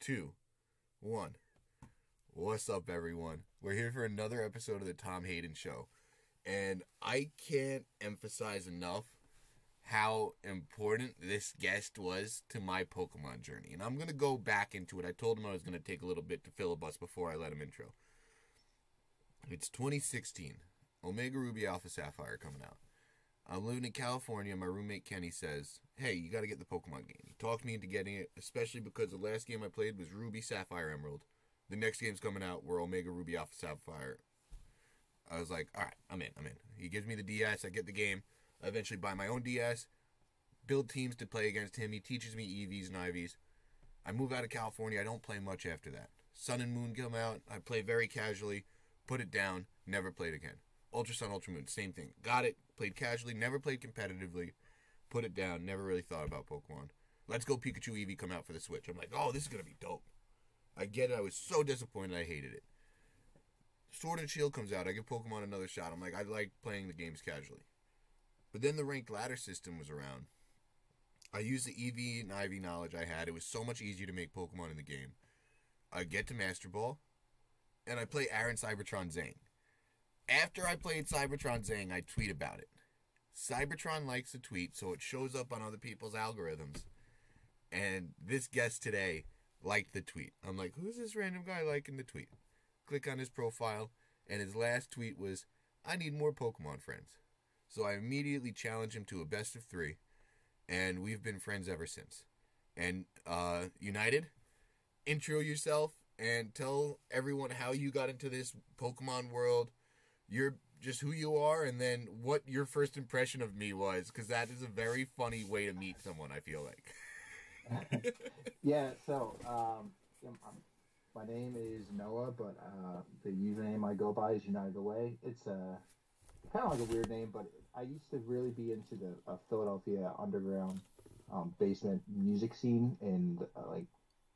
2, 1. What's up, everyone? We're here for another episode of the Tom Hayden Show. And I can't emphasize enough how important this guest was to my Pokemon journey. And I'm going to go back into it. I told him I was going to take a little bit to filibust before I let him intro. It's 2016. Omega Ruby Alpha Sapphire coming out. I'm living in California. My roommate Kenny says, hey, you got to get the Pokemon game. He talked me into getting it, especially because the last game I played was Ruby Sapphire Emerald. The next game's coming out were Omega Ruby Alpha Sapphire. I was like, all right, I'm in. He gives me the DS. I get the game. I eventually buy my own DS, build teams to play against him. He teaches me EVs and IVs. I move out of California. I don't play much after that. Sun and Moon come out. I play very casually, put it down, never played again. Ultra Sun, Ultra Moon, same thing. Got it, played casually, never played competitively, put it down, never really thought about Pokemon. Let's Go Pikachu Eevee come out for the Switch. I'm like, oh, this is going to be dope. I get it. I was so disappointed. I hated it. Sword and Shield comes out. I give Pokemon another shot. I'm like, I like playing the games casually. But then the ranked ladder system was around. I used the EV and IV knowledge I had. It was so much easier to make Pokemon in the game. I get to Master Ball, and I play Aaron Cybertron Zang. After I played Cybertron Zang, I tweet about it. Cybertron likes the tweet, so it shows up on other people's algorithms. And this guest today liked the tweet. I'm like, who's this random guy liking the tweet? Click on his profile, and his last tweet was, I need more Pokemon friends. So I immediately challenged him to a best of 3, and we've been friends ever since. And, United, intro yourself and tell everyone how you got into this Pokemon world. You're just who you are, and then what your first impression of me was, because that is a very funny way to meet someone, I feel like. Yeah, so my name is Noah, but the username I go by is United Away. It's kind of like a weird name, but I used to really be into the Philadelphia underground basement music scene in like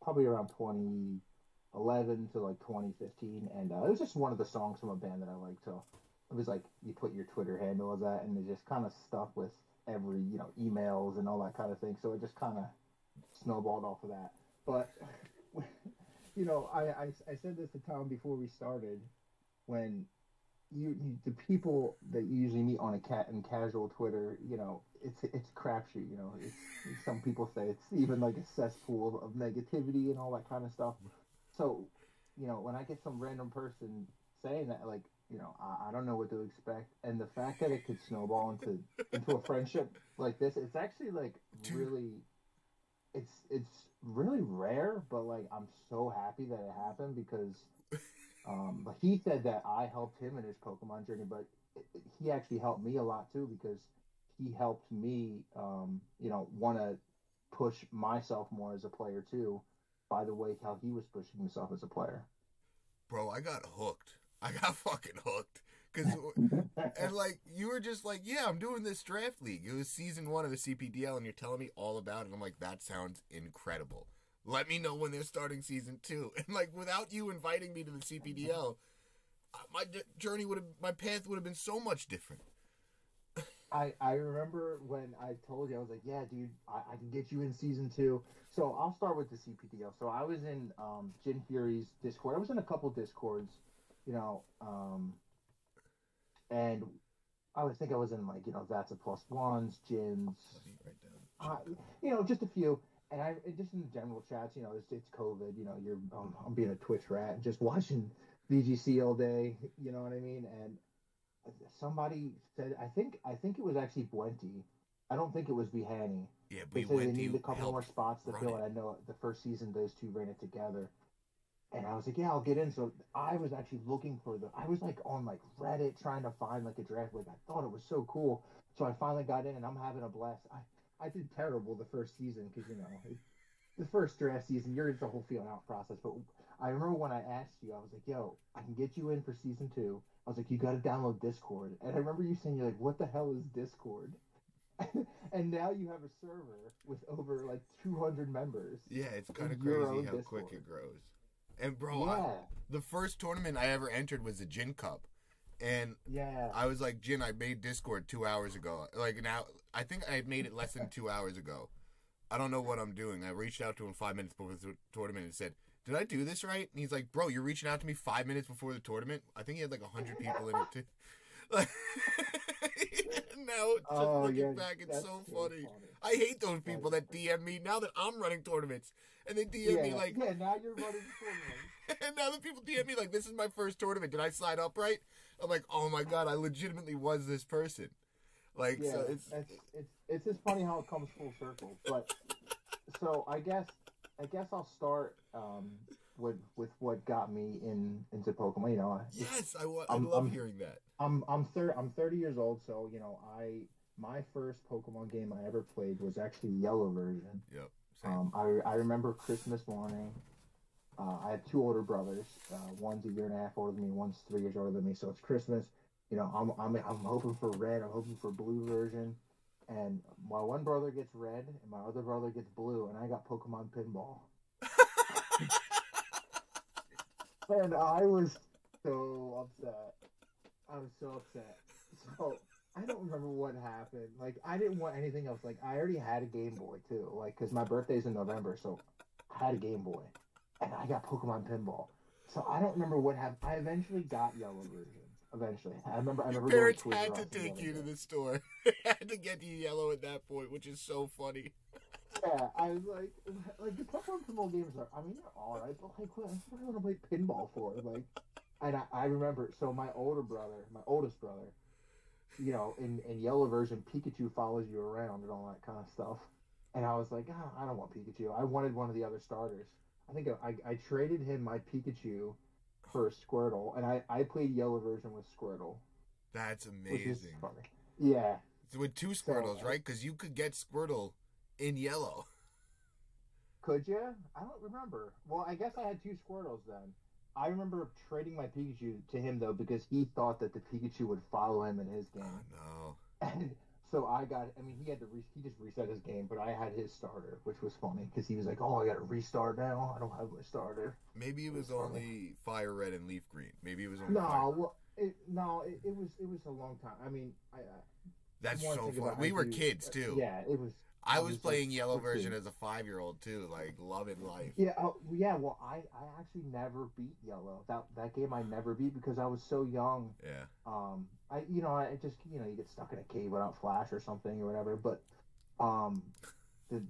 probably around 2011 to like 2015, and it was just one of the songs from a band that I liked. So it was like you put your Twitter handle as that, and it just kind of stuck with every emails and all that kind of thing. So it just kind of snowballed off of that. But I said this to Tom before we started. When the people that you usually meet on in casual Twitter, it's a crapshoot. Some people say it's even like a cesspool of negativity and all that kind of stuff. So, when I get some random person saying that, like, I don't know what to expect, and the fact that it could snowball into a friendship like this, it's actually like really, it's really rare. But like, I'm so happy that it happened because, but he said that I helped him in his Pokemon journey, but he actually helped me a lot too because he helped me, want to push myself more as a player too. By the way, how he was pushing himself as a player. Bro, I got hooked. I got fucking hooked. And like, you were just like, yeah, I'm doing this draft league. It was season 1 of the CPDL, and you're telling me all about it. And I'm like, that sounds incredible. Let me know when they're starting season 2. And like, without you inviting me to the CPDL, my path would have been so much different. I remember when I told you, I was like, yeah, dude, I can get you in season 2. So I'll start with the CPDL. So I was in Jin Fury's Discord. I was in a couple Discords, and I think I was in like, That's a Plus Ones, Jin's, just a few. And I just in the general chats, it's COVID, I'm being a Twitch rat and just watching VGC all day, you know what I mean? And somebody said, I think it was actually Buenti. I don't think it was Vihani. Yeah, they said they needed a couple more spots to fill it. I know the first season those two ran it together, and I was like, yeah, I'll get in. So I was actually looking for I was like on like Reddit trying to find like a draft. Like I thought it was so cool, so I finally got in, and I'm having a blast. I did terrible the first season because the first draft season, you're in the whole feeling out process. But I remember when I asked you, I was like, yo, I can get you in for season 2. I was like, you got to download Discord. And I remember you saying, you're like, what the hell is Discord? And now you have a server with over like 200 members. Yeah, it's kind of crazy how quick it grows. And bro, yeah. The first tournament I ever entered was the Jin Cup. And yeah, I was like, Jin, I made Discord 2 hours ago. Like now, I think I had made it less than 2 hours ago. I don't know what I'm doing. I reached out to him 5 minutes before the tournament and said, did I do this right? And he's like, bro, you're reaching out to me 5 minutes before the tournament? I think he had like 100 people in it too. Like, now, just looking back, it's so funny. I hate those people that DM me now that I'm running tournaments. And they DM me like... Yeah, now you're running tournaments. And now the people DM me like, this is my first tournament. Did I sign up right? I'm like, oh my God, I legitimately was this person. Like, yeah, so it's just funny how it comes full circle. But, so I guess I'll start with what got me into Pokemon. You know, yes, I love hearing that. I'm 30 years old, so you know, my first Pokemon game I ever played was actually Yellow version. Yep. Same. I remember Christmas morning. I have two older brothers. One's a year and a half older than me. One's 3 years older than me. So it's Christmas. You know, I'm hoping for red. I'm hoping for blue version. And my one brother gets red, and my other brother gets blue, and I got Pokemon Pinball. And I was so upset. So I don't remember what happened. Like, I didn't want anything else. Like, I already had a Game Boy too. Like, because my birthday's in November, so I had a Game Boy, and I got Pokemon Pinball. So I don't remember what happened. I eventually got Yellow version. Eventually, I remember. Your parents had to take you to the store. They had to get you Yellow at that point, which is so funny. Yeah, I was like the Pokemon Pinball games are. I mean, they're all right, but like, what do I want to play pinball for? Like, and I remember. So my oldest brother, you know, in Yellow version, Pikachu follows you around and all that kind of stuff. And I was like, oh, I don't want Pikachu. I wanted one of the other starters. I think I traded him my Pikachu for Squirtle, and I played Yellow version with Squirtle. That's amazing. Which is funny. Yeah. So with two Squirtles, right? Because you could get Squirtle in Yellow. Could you? I don't remember. Well, I guess I had two Squirtles then. I remember trading my Pikachu to him, though, because he thought that the Pikachu would follow him in his game. Oh, no. And so I mean, he just reset his game, but I had his starter, which was funny, because he was like, oh, I got to restart now. I don't have my starter. Maybe it was only Fire Red and Leaf Green. Maybe it was only it was a long time. I mean, that's so funny. We were kids, too. Yeah, it was. I was playing Yellow version as a 5-year-old too, like loving life. Yeah, yeah. Well, I actually never beat Yellow. That game I never beat because I was so young. Yeah. I just you get stuck in a cave without Flash or something or whatever. But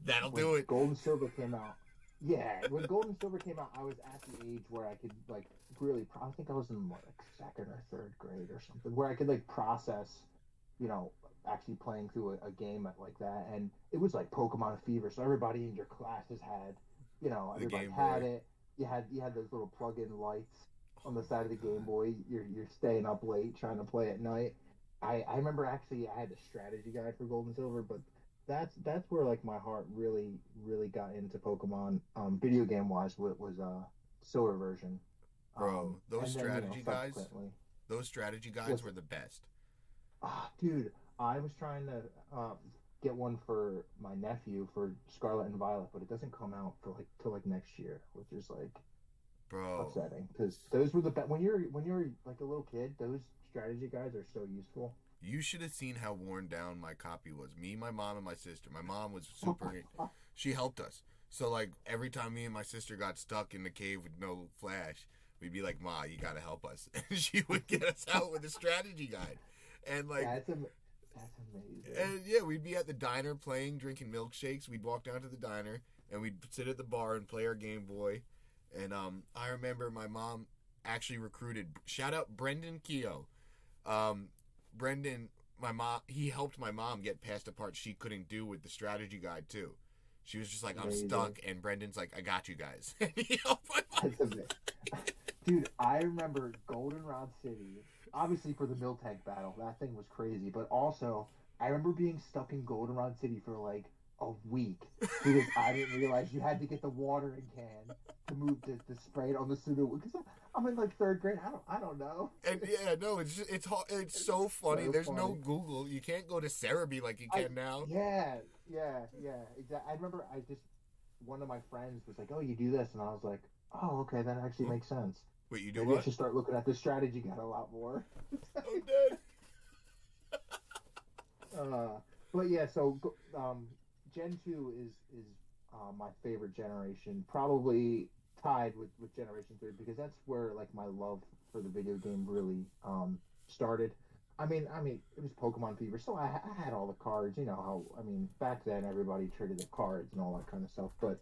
that'll do it. Gold and Silver came out. Yeah, when Gold and Silver came out, I was at the age where I could like really. I think I was in like 2nd or 3rd grade or something, where I could like process, actually playing through a game like that, and it was like Pokemon Fever, so everybody in your classes had, everybody had it. You had those little plug-in lights on the side of the Game Boy. You're staying up late trying to play at night. I remember actually I had a strategy guide for Gold and Silver, but that's where like my heart really got into Pokemon video game wise. Was Silver version. Bro, those strategy guides were the best. Dude, I was trying to get one for my nephew for Scarlet and Violet, but it doesn't come out for till next year, which is upsetting because those were the best. When you're like a little kid, those strategy guides are so useful. You should have seen how worn down my copy was. Me, my mom, and my sister. My mom was super. She helped us. So like every time me and my sister got stuck in the cave with no Flash, we'd be like, "Ma, you gotta help us," and she would get us out with a strategy guide. And like that's amazing. And yeah, we'd be at the diner drinking milkshakes. We'd walk down to the diner and we'd sit at the bar and play our Game Boy. And I remember my mom actually recruited. Shout out Brendan Keogh. Brendan, my mom, he helped my mom get past a part she couldn't do with the strategy guide too. She was just like, I'm stuck, and Brendan's like, I got you guys. And he helped my mom. Dude, I remember Goldenrod City. Obviously for the Miltank battle, that thing was crazy. But also, I remember being stuck in Goldenrod City for like a week because I didn't realize you had to get the watering can to move to spray it on the pseudo. Because I'm in like 3rd grade. I don't know. And yeah, no, it's so funny. So There's no Google. You can't go to Cerebi like you can now. Yeah, exactly. I remember one of my friends was like, "Oh, you do this," and I was like, "Oh, okay, that actually makes sense." Wait, you do Maybe what? I should start looking at the strategy guide a lot more. I'm dead. But yeah, so Gen 2 is my favorite generation, probably tied with Generation 3 because that's where like my love for the video game really started. I mean, it was Pokemon Fever, so I had all the cards. You know how I mean back then everybody traded the cards and all that kind of stuff. But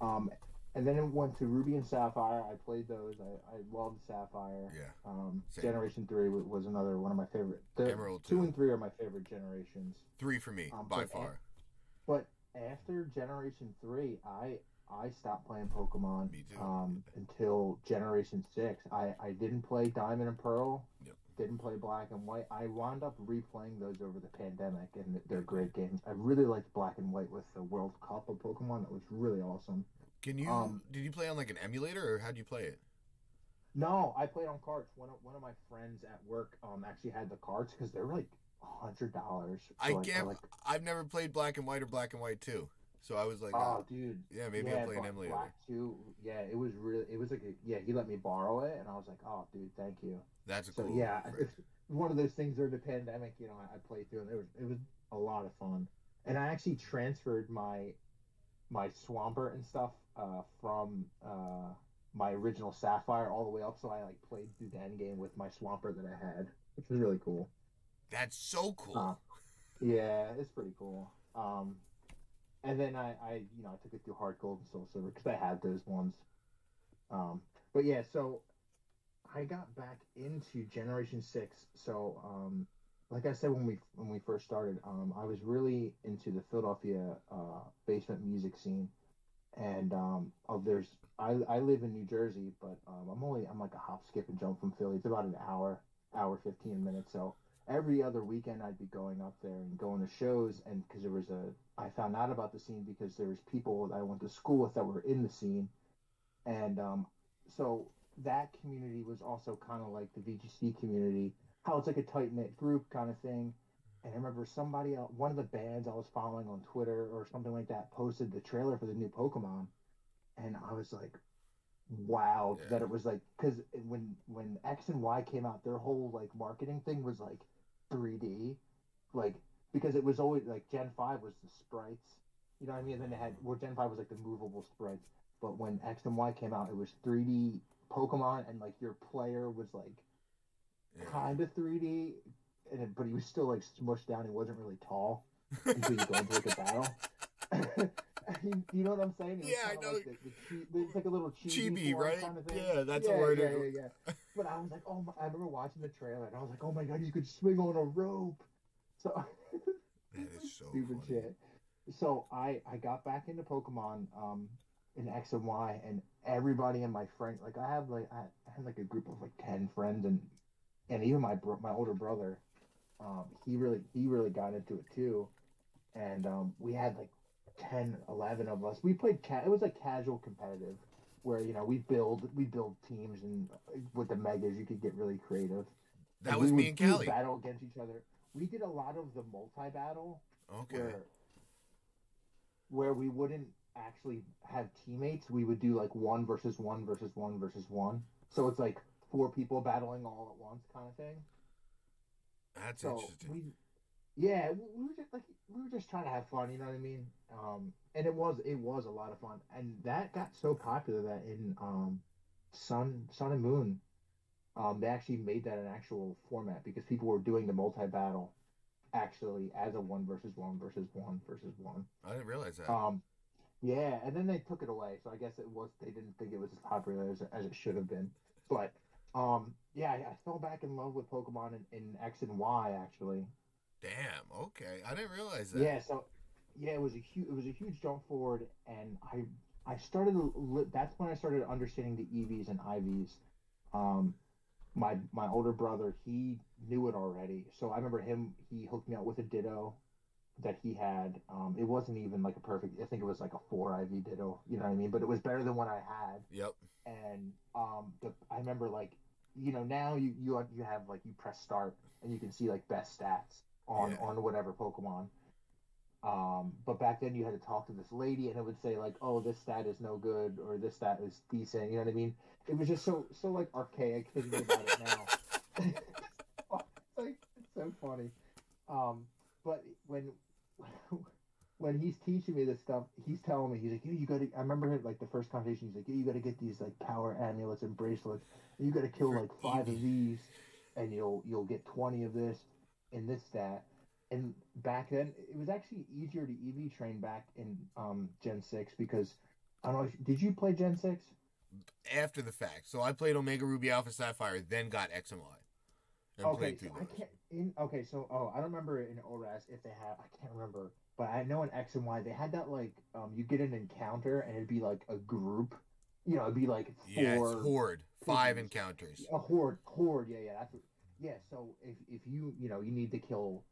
um, and then it went to Ruby and Sapphire. I played those. I loved Sapphire. Yeah. Same. Generation 3 was another one of my favorite. The Emerald 2 too. and 3 are my favorite generations. 3 for me by far. But after Generation 3, I stopped playing Pokemon Me too. until Generation 6. I didn't play Diamond and Pearl. Yep. Didn't play Black and White. I wound up replaying those over the pandemic, and they're great games. I really liked Black and White with the World Cup of Pokemon. That was really awesome. Did you play on like an emulator or how'd you play it? No, I played on carts. One of my friends at work actually had the carts because they're like $100. I've never played Black and White or Black and White 2. So I was like, oh, dude. yeah, maybe I'll play an emulator. Black 2, yeah, it was like, he let me borrow it, and I was like, oh, dude, thank you. That's cool. Yeah, it's one of those things during the pandemic, I played through, and it was a lot of fun. And I actually transferred my Swampert and stuff from my original Sapphire all the way up, so I like played through the end game with my Swampert that I had, which was really cool. That's so cool. Yeah, it's pretty cool. And then I took it through Hard Gold and Soul Silver because I had those ones. But yeah, so I got back into Generation 6. So like I said when we first started, I was really into the Philadelphia basement music scene. And I live in New Jersey, but I'm like a hop, skip, and jump from Philly. It's about an hour 15 minutes. So every other weekend I'd be going up there and going to shows, and because I found out about the scene because there was people that I went to school with that were in the scene, and so that community was also kind of like the VGC community, how it's like a tight knit group kind of thing. And I remember somebody else, one of the bands I was following on Twitter or something like that, posted the trailer for the new Pokemon, and I was like, wow, that it was like, because when X and Y came out, their whole like marketing thing was like 3D, like because it was always like Gen 5 was the sprites, you know what I mean? And then they had where Gen 5 was like the movable sprites, but when X and Y came out, it was 3D Pokemon, and like your player was like kind of 3D, but he was still like smushed down. He wasn't really tall until you go into like a battle. You know what I'm saying? Yeah, I know. Like it's like a little chibi, right? Kind of thing. Yeah, that's a word. Yeah. But I was like, I remember watching the trailer, and I was like, oh my god, you could swing on a rope. So that is so stupid funny. shit. So I got back into Pokemon in X and Y, and everybody in my friend, like I had like a group of like 10 friends, and even my older brother, he really got into it too, and we had like 10, 11 of us. We played it was like casual competitive, where we build teams, and with the megas you could get really creative. That was me and Callie. We would battle against each other. We did a lot of the multi-battle. Okay. Where we wouldn't actually have teammates. We would do like 1 versus 1 versus 1 versus 1. So it's like 4 people battling all at once kind of thing. That's interesting. We were just trying to have fun, you know what I mean? And it was a lot of fun, and that got so popular that in Sun and Moon, they actually made that an actual format because people were doing the multi battle actually as a 1 versus 1 versus 1 versus 1. I didn't realize that. Yeah, and then they took it away, so I guess they didn't think it was as popular as it should have been. But yeah, I fell back in love with Pokemon in X and Y actually. Damn. Okay, I didn't realize that. Yeah. So, yeah, it was a huge jump forward, and I started. That's when I started understanding the EVs and IVs. My older brother, he knew it already, so I remember he hooked me up with a Ditto that he had. It wasn't even like a perfect. I think it was like a 4 IV Ditto. You know what I mean? But it was better than what I had. Yep. And I remember like now you have like you press start and you can see like best stats on whatever Pokemon. But back then you had to talk to this lady, and it would say like, oh, this stat is no good, or this stat is decent. You know what I mean? It was just so like archaic thinking about it now. It's so funny. But when he's teaching me this stuff, he's telling me, he's like, you gotta. I remember him, like the first conversation. He's like, you gotta get these like power amulets and bracelets. And you gotta kill For like five Eevee. of these, and you'll get 20 of this and this stat. And back then, it was actually easier to EV train back in Gen 6 because I don't know. Did you play Gen 6? After the fact. So I played Omega Ruby Alpha Sapphire, then got X and Y. And Okay, played so through I those. can't in okay, so I don't remember in ORAS if they have I can't remember, but I know in X and Y they had that like you get an encounter and it'd be like a group, it'd be like Yes, four Horde. 5 figures, encounters. a horde, yeah, that's what, yeah. So if you need to kill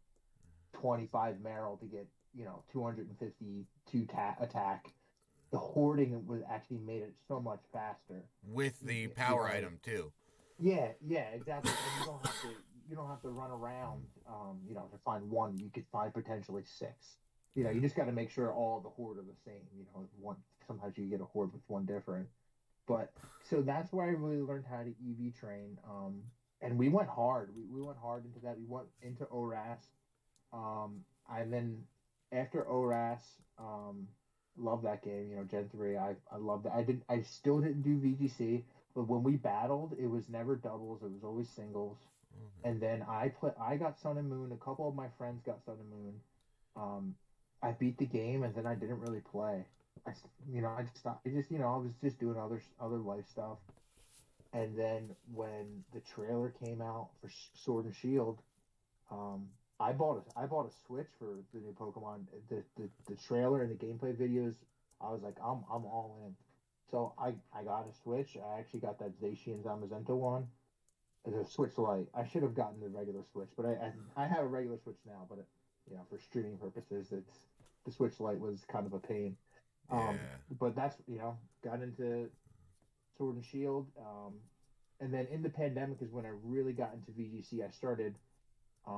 25 Meryl to get 252 attack, the hoarding was actually made it so much faster. With the You power know, item too. yeah, exactly. And you don't have to run around, to find one. You could find potentially six. You Yeah. just got to make sure all the horde are the same. One sometimes you get a horde with one different. But so that's where I really learned how to EV train. And we went hard. We went hard into that. We went into ORAS. And then after ORAS, love that game. Gen 3. I love that. I still didn't do VGC, but when we battled, it was never doubles. It was always singles. Okay. And then I got Sun and Moon. A couple of my friends got Sun and Moon. Um, I beat the game, and then I didn't really play. I just stopped. I was just doing other life stuff. And then when the trailer came out for Sword and Shield, um, I bought a Switch for the new Pokemon. The trailer and the gameplay videos, I was like, I'm all in. So I got a Switch. I actually got that Zacian Zamazenta one. The Switch Lite. I should have gotten the regular Switch, but I have a regular Switch now. But for streaming purposes, the Switch Lite was kind of a pain. Um, Yeah. but that's got into Sword and Shield. And then in the pandemic is when I really got into VGC. I started I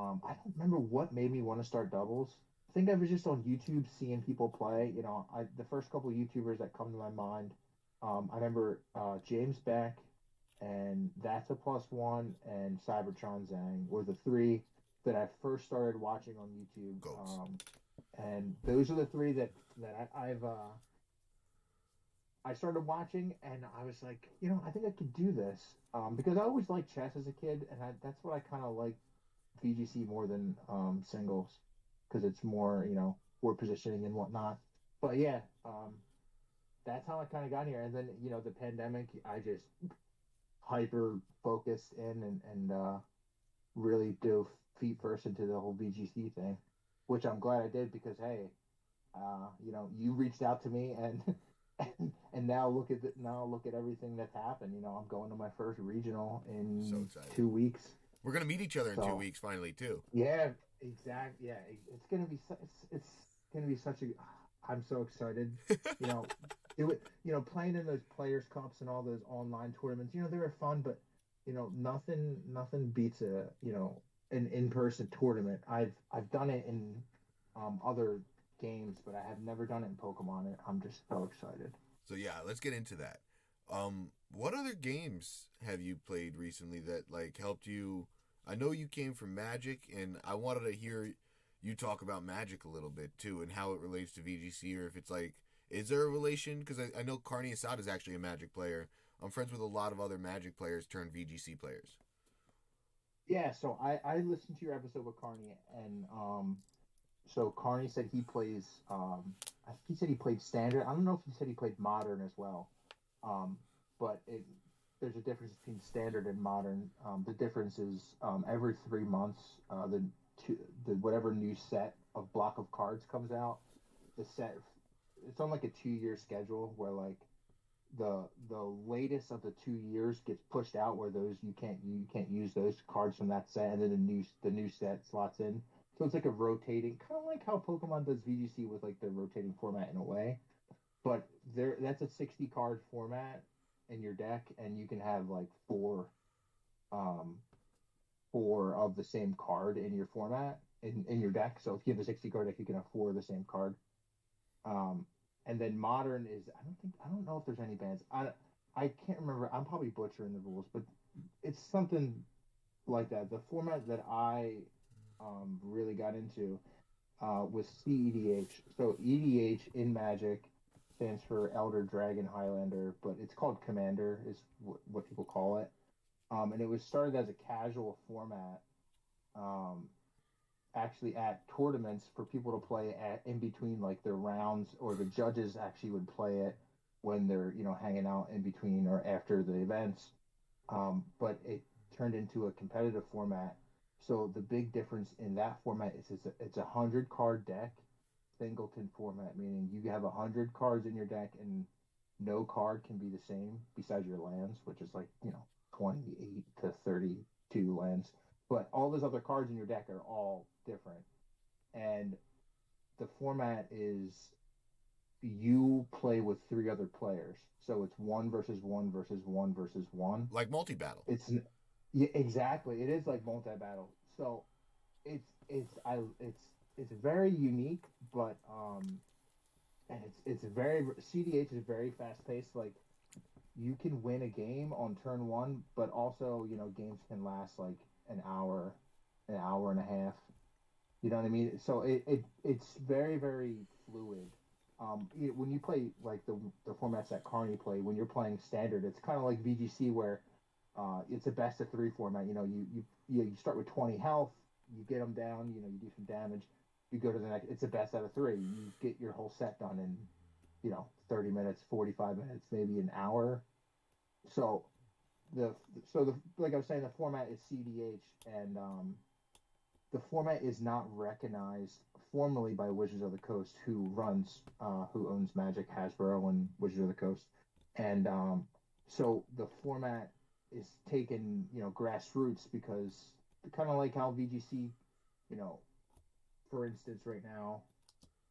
don't remember what made me want to start doubles. I think I was just on YouTube seeing people play. The first couple of YouTubers that come to my mind. I remember James Beck and That's a Plus One and Cybertron Zhang were the three that I first started watching on YouTube. Goats. And those are the three that I started watching, and I was like, I think I could do this because I always liked chess as a kid, and that's what I kind of like VGC more than singles because it's more board positioning and whatnot. But yeah, that's how I kind of got here. And then the pandemic, I just hyper focused in and really dove feet first into the whole VGC thing, which I'm glad I did because hey, you reached out to me and. And now look at everything that's happened. I'm going to my first regional So in excited. 2 weeks. We're gonna meet each other in 2 So weeks finally too. yeah, exactly. Yeah, it's gonna be it's gonna be such a. I'm so excited. You know, playing in those Players Cups and all those online tournaments. They were fun, but nothing beats an in person tournament. I've done it in other games, but I have never done it in Pokemon. And I'm just so excited. So yeah, let's get into that. What other games have you played recently that like helped you? I know you came from Magic, and I wanted to hear you talk about Magic a little bit too, and how it relates to VGC, or if it's like, is there a relation? Because I know Carney Assad is actually a Magic player. I'm friends with a lot of other Magic players turned VGC players. Yeah, so I listened to your episode with Carney, and so Carney said he plays. He said he played standard. I don't know if he said he played modern as well. Um, but there's a difference between standard and modern. The difference is every 3 months, the whatever new set of block of cards comes out. The set it's on like a 2 year schedule where like the latest of the 2 years gets pushed out where those you can't use those cards from that set and then the new set slots in. So it's like a rotating, kind of like how Pokemon does VGC with like the rotating format in a way. But that's a 60 card format in your deck, and you can have like um four of the same card in your format in your deck. So if you have a 60 card deck, you can have four of the same card. Um, and then modern is I don't know if there's any bans. I can't remember. I'm probably butchering the rules, but it's something like that. The format that I really got into with CEDH. So EDH in Magic stands for Elder Dragon Highlander, but it's called Commander is what people call it. And it was started as a casual format, um, actually at tournaments for people to play at in between like their rounds, or the judges actually would play it when they're hanging out in between or after the events. But it turned into a competitive format. So the big difference in that format is it's a 100 card deck, singleton format, meaning you have 100 cards in your deck and no card can be the same besides your lands, which is like 28 to 32 lands. But all those other cards in your deck are all different, and the format is you play with three other players. So it's one versus one versus one versus one. Like multi battle. It's Yeah, exactly. It is like multi battle. So it's very unique, but and it's very CDH is very fast paced. Like you can win a game on turn one, but also games can last like an hour and a half. You know what I mean? So it's very very fluid. When you play like the formats that Carney play, when you're playing standard, it's kind of like VGC where it's a best of three format. You start with 20 health, you get them down, you do some damage, you go to the next. It's a best out of three. You get your whole set done in 30 minutes, 45 minutes, maybe an hour. So the like I was saying, the format is CDH, and the format is not recognized formally by Wizards of the Coast, who owns Magic, Hasbro, and Wizards of the Coast, and so the format is taken, grassroots, because kind of like how VGC, you know, for instance, right now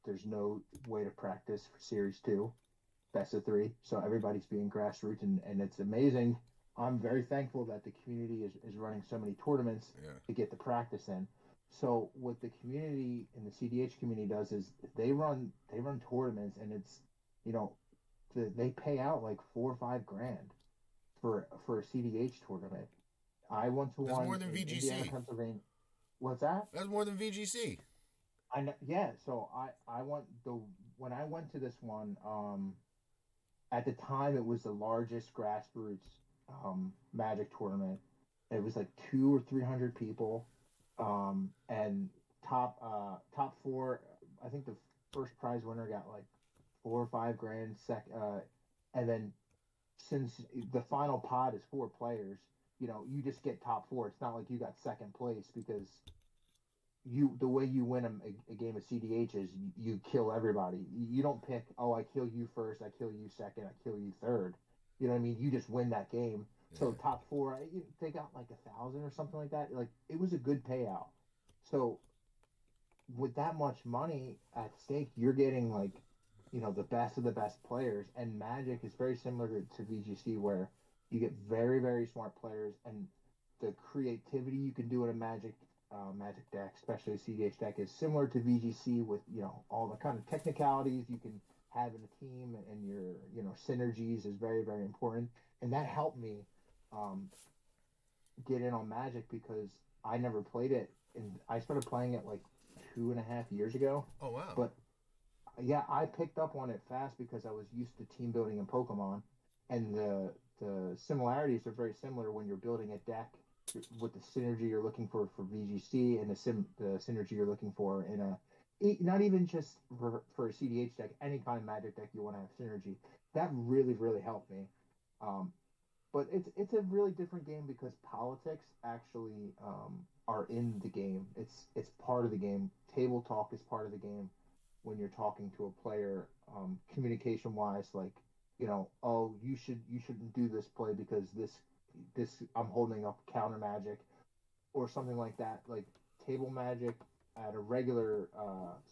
there's no way to practice for Series Two, best of three, so everybody's being grassroots, and it's amazing. I'm very thankful that the community is running so many tournaments Yeah. to get the practice in. So what the community and the CDH community does is they run tournaments, and it's you know they pay out like 4 or 5 grand for a CDH tournament. I went to That's more one than in Indiana, VGC. Pennsylvania. What's that? That's more than VGC. I know, yeah. So I went the when I went to this one. At the time, it was the largest grassroots Magic tournament. It was like 200 or 300 people, and top four. I think the first prize winner got like 4 or 5 grand. And then since the final pot is 4 players, you just get top four. It's not like you got second place, because the way you win a game of CDH is you kill everybody. You don't pick, oh, I kill you first, I kill you second, I kill you third. You know what I mean? You just win that game. Yeah. So top four, they got like 1,000 or something like that. Like it was a good payout. So with that much money at stake, you're getting like, the best of the best players. And Magic is very similar to VGC, where you get very, very smart players, and the creativity you can do in a Magic deck, especially a CDH deck, is similar to VGC, with all the kind of technicalities you can have in a team, and your synergies is very very important, and that helped me get in on Magic, because I never played it, and I started playing it like 2.5 years ago. Oh wow. But yeah, I picked up on it fast because I was used to team building in Pokemon, and the similarities are very similar when you're building a deck, with the synergy you're looking for VGC, and the synergy you're looking for in not even just for a CDH deck, any kind of Magic deck you want to have synergy. That really really helped me. But it's a really different game, because politics actually are in the game. It's part of the game. Table talk is part of the game when you're talking to a player, communication wise, like oh, you shouldn't do this play because this I'm holding up counter magic, or something like that. Like table magic at a regular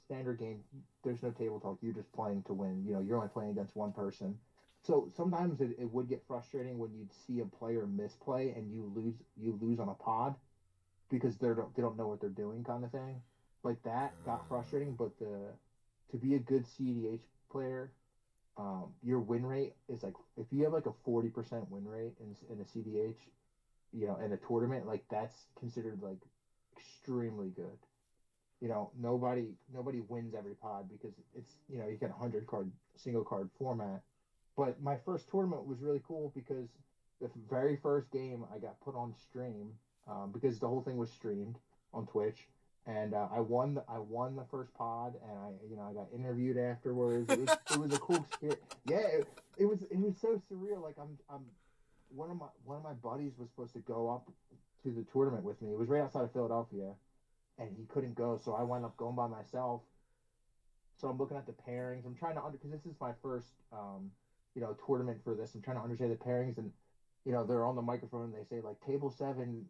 standard game, there's no table talk. You're just playing to win. You're only playing against one person. So sometimes it would get frustrating when you'd see a player misplay and you lose on a pod, because they don't know what they're doing, kind of thing. Like that got frustrating. But to be a good CEDH player, your win rate is like, if you have like a 40% win rate in a CDH, in a tournament, like that's considered like extremely good. nobody wins every pod because it's you get a 100 card single card format. But my first tournament was really cool because the very first game I got put on stream because the whole thing was streamed on Twitch, and I won the first pod, and I got interviewed afterwards. It was a cool experience. Yeah, it was so surreal. Like I'm one of my buddies was supposed to go up to the tournament with me. It was right outside of Philadelphia, and he couldn't go, so I wound up going by myself. So I'm looking at the pairings. I'm trying to because this is my first tournament for this. I'm trying to understand the pairings, and they're on the microphone and they say like table seven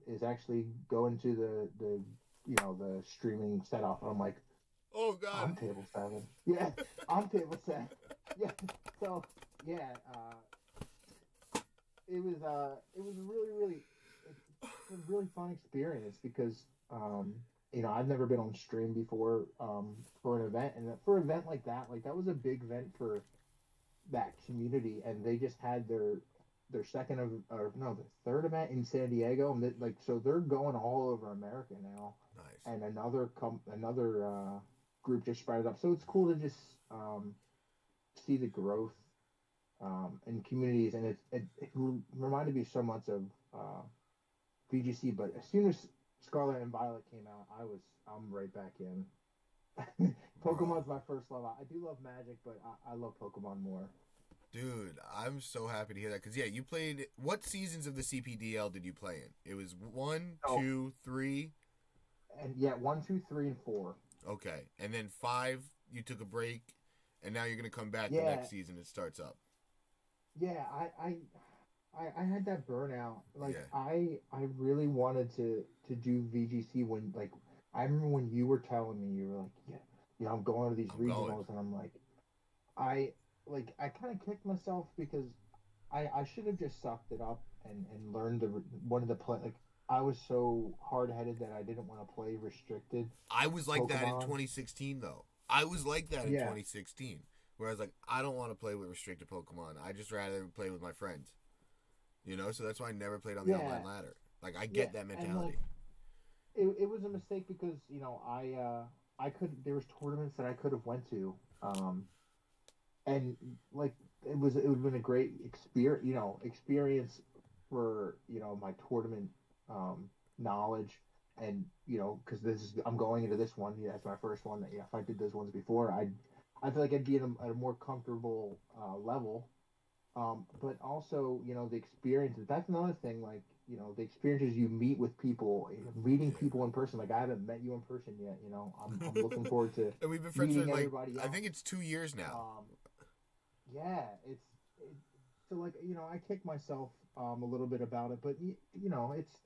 is actually going to the streaming setup. And I'm like, Oh God. I'm table seven. Yeah, I'm table seven. Yeah. So yeah, it was a really fun experience because I've never been on stream before for an event, and for an event like that was a big event for that community, and they just had their second of or no the third event in San Diego, and so they're going all over America now. Nice. And another group just spread it up, so it's cool to just see the growth in communities, and it reminded me so much of VGC. But as soon as Scarlet and Violet came out, I'm right back in. Pokemon's my first love. I do love Magic, but I love Pokemon more. Dude, I'm so happy to hear that because you played. What seasons of the CPDL did you play in? It was 1, 2, 3, and 1, 2, 3, and 4. Okay, and then 5, you took a break, and now you're gonna come back the next season. It starts up. Yeah, I had that burnout. Like I really wanted to do VGC when I remember when you were telling me you were like I'm going to these regionals, and I'm like I kind of kicked myself because I should have just sucked it up and learned wanted to play. Like I was so hard headed that I didn't want to play restricted. I was like that in 2016 though. I was like that in 2016 where I was like I don't want to play with restricted Pokemon. I just rather play with my friends. So that's why I never played on the online ladder. Like I get that mentality. It was a mistake because I could there was tournaments that I could have went to, and like it would have been a great experience for my tournament knowledge, and because I'm going into this one. That's my first one. That if I did those ones before, I feel like I'd be at a more comfortable level. But also, the experiences. That's another thing. Like, the experiences you meet with people, meeting people in person. Like, I haven't met you in person yet. I'm looking forward to. And we've been friends for everybody else. I think it's 2 years now. Yeah, so like I kick myself a little bit about it, but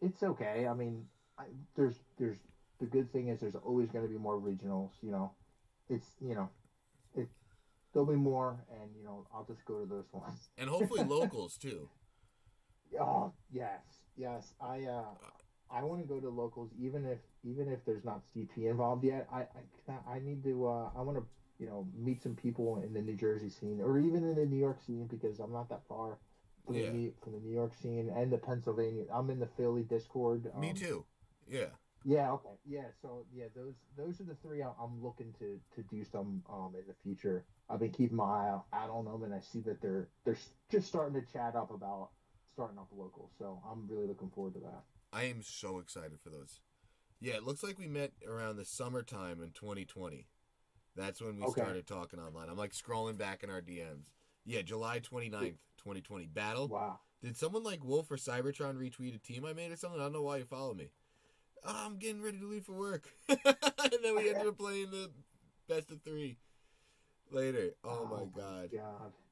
it's okay. I mean, there's the good thing is there's always going to be more regionals. It's it there'll be more, and I'll just go to those ones. And hopefully locals too. Oh yes. I want to go to locals, even if there's not CP involved yet. I need to. I want to meet some people in the New Jersey scene, or even in the New York scene, because I'm not that far from the New York scene and the Pennsylvania. I'm in the Philly Discord. Me too. Yeah. Yeah. Okay. Yeah. So those are the three I'm looking to do some in the future. I've been keeping my eye out on them, and I see that they're just starting to chat up about starting up local. So I'm really looking forward to that. I am so excited for those. Yeah, it looks like we met around the summertime in 2020. That's when we started talking online. I'm like scrolling back in our DMs. Yeah, July 29th, 2020. Battle? Wow. Did someone like Wolf or Cybertron retweet a team I made or something? I don't know why you follow me. Oh, I'm getting ready to leave for work. And then we ended up playing the best of 3 later. Oh my God.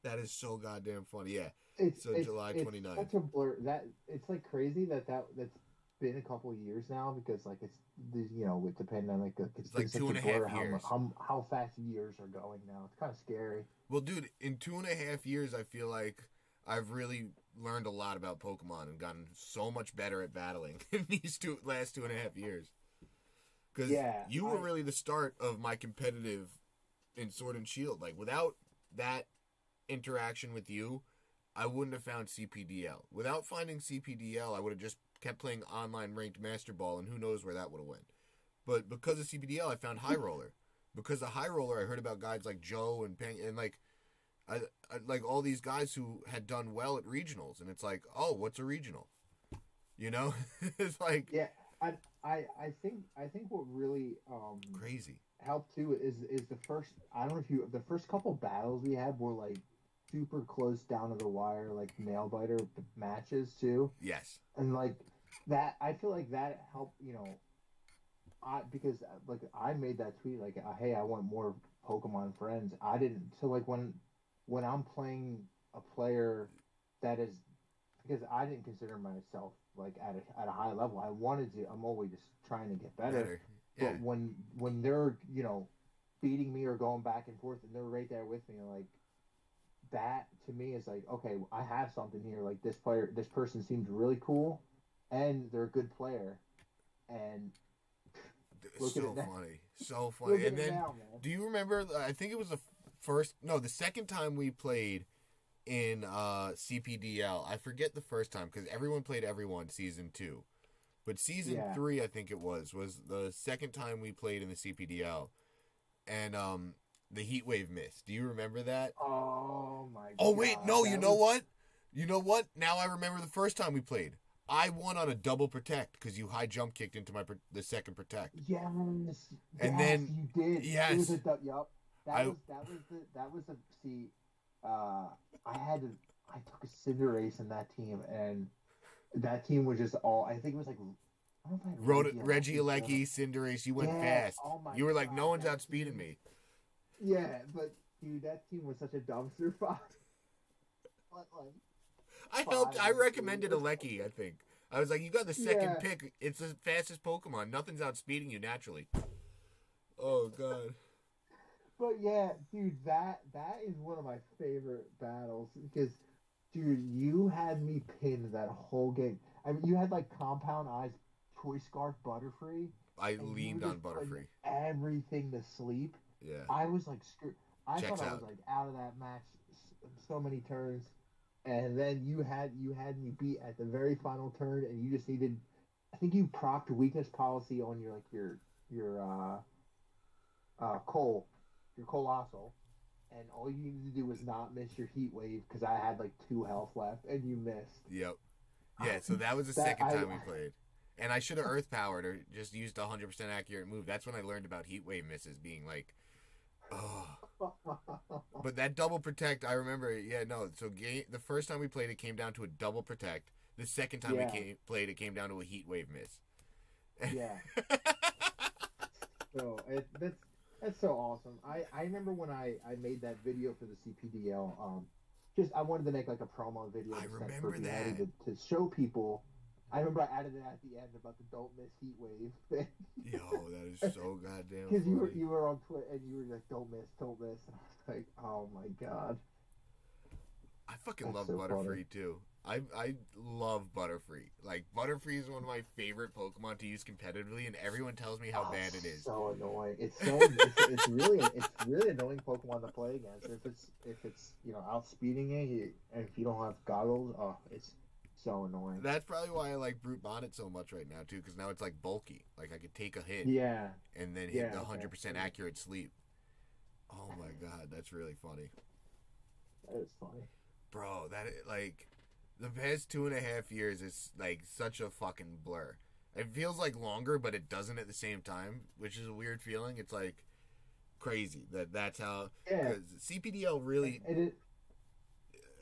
That is so goddamn funny. Yeah. It's July 29th. It's such a blur. It's like crazy that's been a couple of years now, because like it's with the pandemic, it's like 2.5 years. How fast years are going now. It's kind of scary. Well, dude, in 2.5 years, I feel like I've really learned a lot about Pokemon and gotten so much better at battling in these last 2.5 years. Because you were really the start of my competitive in Sword and Shield. Like, without that interaction with you, I wouldn't have found CPDL. Without finding CPDL, I would have just kept playing online ranked Master Ball, and who knows where that would have went. But because of CPDL, I found High Roller. Because of High Roller, I heard about guys like Joe and Peng, and like, I like all these guys who had done well at regionals, and it's like, oh, what's a regional? You know, it's like Yeah, I think what really crazy. helped too is the first. I don't know if you the first couple battles we had were like super close down to the wire, like nail biter matches too, Yes. and like that. I feel like that helped. Because like I made that tweet like, hey, I want more Pokemon friends. I didn't. So like when I'm playing a player that is, because I didn't consider myself like at a high level. I wanted to. I'm always just trying to get better. Yeah. But when they're beating me or going back and forth and they're right there with me, like that to me is like, okay, I have something here. Like this person seems really cool, and they're a good player, and It's so funny. So funny. And then, do you remember, I think it was the second time we played in CPDL. I forget the first time because everyone played everyone season 2. But season 3, I think it was the second time we played in the CPDL. And the heat wave miss. Do you remember that? Oh my god. Oh wait, no, you know what? You know what? Now I remember the first time we played. I won on a double protect because you high jump kicked into the second protect. Yes. And then you did. Yes. It was yup. That was a see. I took a Cinderace in that team, and that team was just all. I think it was like. I don't know if I had Regieleki, Cinderace, you went fast. Oh my you were like, god, no one's outspeeding me. Yeah, but dude, that team was such a dumpster fire. But like, I recommended Aleki, I think. I was like, you got the second pick. It's the fastest Pokemon. Nothing's outspeeding you naturally. Oh, God. But yeah, dude, that is one of my favorite battles because, dude, you had me pinned that whole game. I mean, you had like Compound Eyes, Toy Scarf, Butterfree. I leaned on Butterfree. Everything to sleep. Yeah. I was like screwed. I Checks thought I out. was like out of that match so many turns, and then you had me beat at the very final turn, and you just needed. I think you procced weakness policy on your Cole, your Colossal, and all you needed to do was not miss your Heat Wave because I had like 2 health left, and you missed. Yep. Yeah, so that was the second time we played. And I should have Earth Powered or just used a 100% accurate move. That's when I learned about Heat Wave misses being like, oh. But that double protect, I remember, so the first time we played, it came down to a double protect. The second time we played, it came down to a Heat Wave miss. Yeah. So that's so awesome. I remember when I made that video for the CPDL. I wanted to make like a promo video. I remember that to show people. I remember I added it at the end about the don't miss Heat Wave thing. Yo, that is so goddamn. Because you were on Twitter and you were like don't miss, and I was like, oh my god. I fucking love Butterfree too. I love Butterfree. Like Butterfree is one of my favorite Pokemon to use competitively, and everyone tells me how bad it is. So annoying. It's really annoying Pokemon to play against. If it's outspeeding it, and if you don't have goggles, it's so annoying. That's probably why I like Brute Bonnet so much right now too, because now it's like bulky. Like I could take a hit, and then hit the 100% accurate sleep. Oh my god, that's really funny. That is funny, bro. The past 2.5 years is like such a fucking blur. It feels like longer, but it doesn't at the same time, which is a weird feeling. It's like crazy that's how. Yeah. CPDL really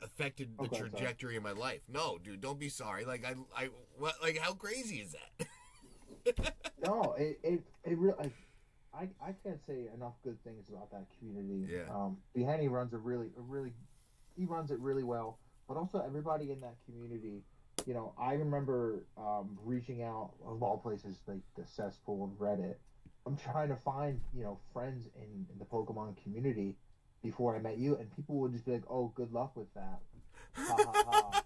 affected the trajectory of my life. No, dude, don't be sorry. Like what? How crazy is that? No, it really. I can't say enough good things about that community. Yeah. Behani runs he runs it really well. But also everybody in that community, I remember reaching out of all places like the cesspool and Reddit. I'm trying to find friends in the Pokemon community before I met you, and people would just be like, "Oh, good luck with that." Ha ha ha.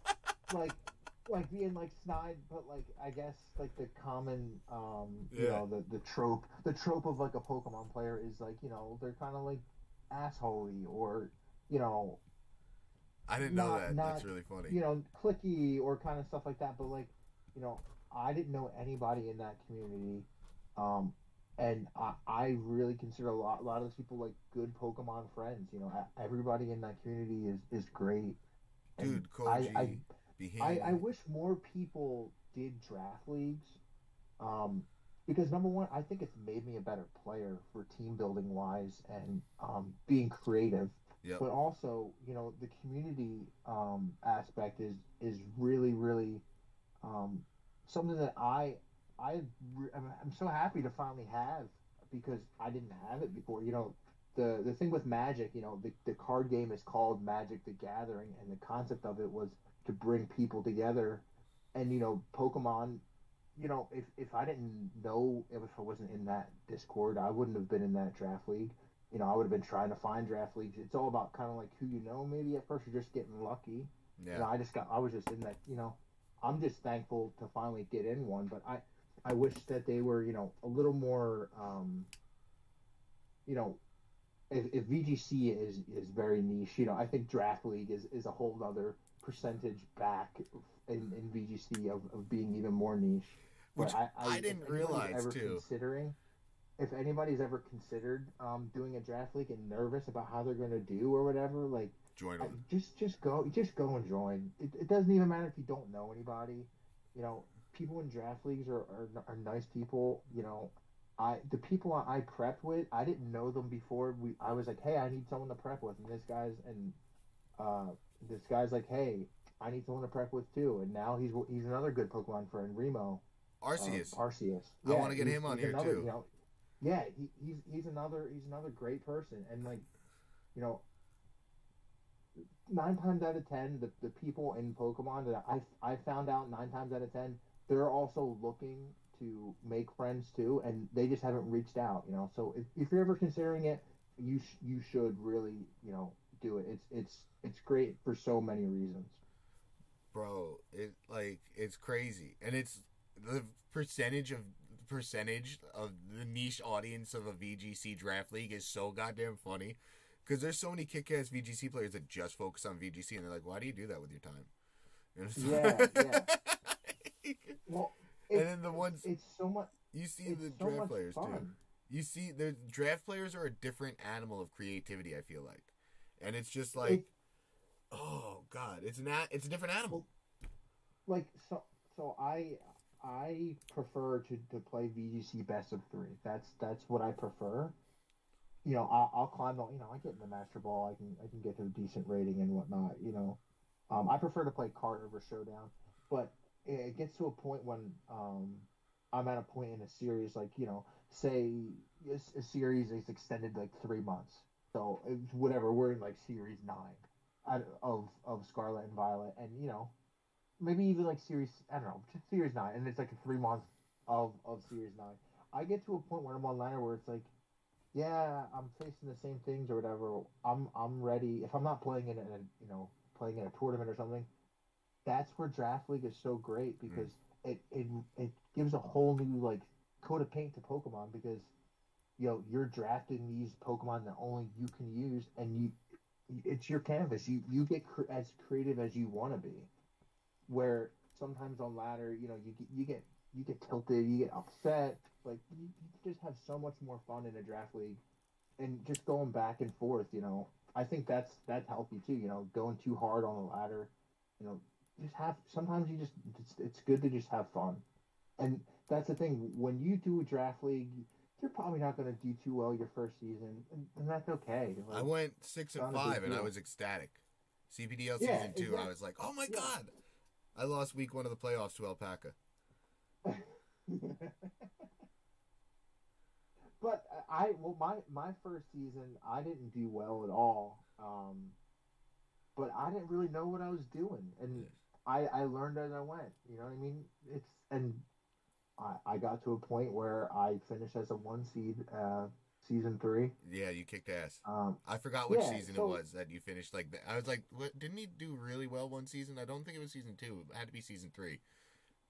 like being like snide, but like I guess like the common the trope of like a Pokemon player is like they're kind of like assholey or I didn't know that. That's really funny. Clicky or kind of stuff like that. But like, I didn't know anybody in that community. and I really consider a lot of those people like good Pokemon friends. You know, everybody in that community is great, and Dude, Koji, I Behaney. wish more people did draft leagues. Um, because number one, I think it's made me a better player for team building wise and being creative. Yep. But also, you know, the community aspect is really really um, something that I'm so happy to finally have because I didn't have it before. You know, the thing with Magic, you know, the card game is called Magic the Gathering, and the concept of it was to bring people together. And you know, Pokemon. You know, if I didn't know if I wasn't in that Discord, I wouldn't have been in that draft league. You know, I would have been trying to find draft leagues. It's all about kind of like who you know. Maybe at first you're just getting lucky. You Yeah. know, I was just in that. You know, I'm just thankful to finally get in one. But I wish that they were, you know, a little more. You know, if VGC is very niche, you know, I think draft league is a whole other percentage back in VGC of being even more niche. But Which I if didn't anybody's realize ever too. considering, if anybody's ever considered doing a draft league and nervous about how they're going to do or whatever, like Join one. just go and join. It doesn't even matter if you don't know anybody. You know, people in draft leagues are nice people. You know, the people I prepped with, I didn't know them before. I was like, hey, I need someone to prep with, and uh, this guy's like, hey, I need someone to prep with too, and now he's another good Pokemon friend, Remo, Arceus. Arceus. I Yeah, want to get him on he's here another, too. you know, yeah, he's another great person, and like, you know, 9 times out of 10, the people in Pokemon that I found out 9 times out of 10, they're also looking to make friends too, and they just haven't reached out. You know, so if you're ever considering it, you should really, you know, do it. It's great for so many reasons. Bro, it's crazy. And it's the percentage of the niche audience of a VGC draft league is so goddamn funny. Because there's so many kick-ass VGC players that just focus on VGC, and they're like, "Why do you do that with your time?" Yeah, yeah. Well, And it's then the it's ones it's so much you see it's the so draft much players too. fun. You see the draft players are a different animal of creativity. I feel like, and it's just like, It oh god, it's a different animal. well, like so I prefer to play VGC best of three. That's what I prefer. You know, I'll climb the, you know, I get in the master ball. I can get to a decent rating and whatnot. You know, I prefer to play card over showdown, but it gets to a point when I'm at a point in a series, like, you know, say a series is extended like 3 months. So it's whatever, we're in like series nine of Scarlet and Violet, and you know, maybe even like series, I don't know, just series nine, and it's like a 3 month of series nine. I get to a point where I'm on ladder where it's like, yeah, I'm facing the same things or whatever. I'm ready. If I'm not playing in a, you know, playing in a tournament or something, that's where draft league is so great Mm. because it gives a whole new like coat of paint to Pokemon because you know you're drafting these Pokemon that only you can use, and you it's your canvas. You get as creative as you want to be. Where sometimes on ladder, you know, you get tilted, you get upset. Like you just have so much more fun in a draft league, and just going back and forth. You know, I think that's healthy too. You know, going too hard on the ladder. You know, just have sometimes you just it's good to just have fun, and that's the thing. When you do a draft league, you're probably not going to do too well your first season, and that's okay. I Like, went six it's and not a big five, and I deal. was ecstatic. CPDL Yeah, season two, I exactly. was like, "Oh my Yeah. god!" I lost week one of the playoffs to Alpaca. But well, my first season I didn't do well at all. But I didn't really know what I was doing, and Yes. I learned as I went. You know what I mean? It's and I got to a point where I finished as a one seed, season three. Yeah, you kicked ass. Um, I forgot which yeah. season it So was that you finished like that. I was like, "What? Didn't he do really well one season?" I don't think it was season two. It had to be season three.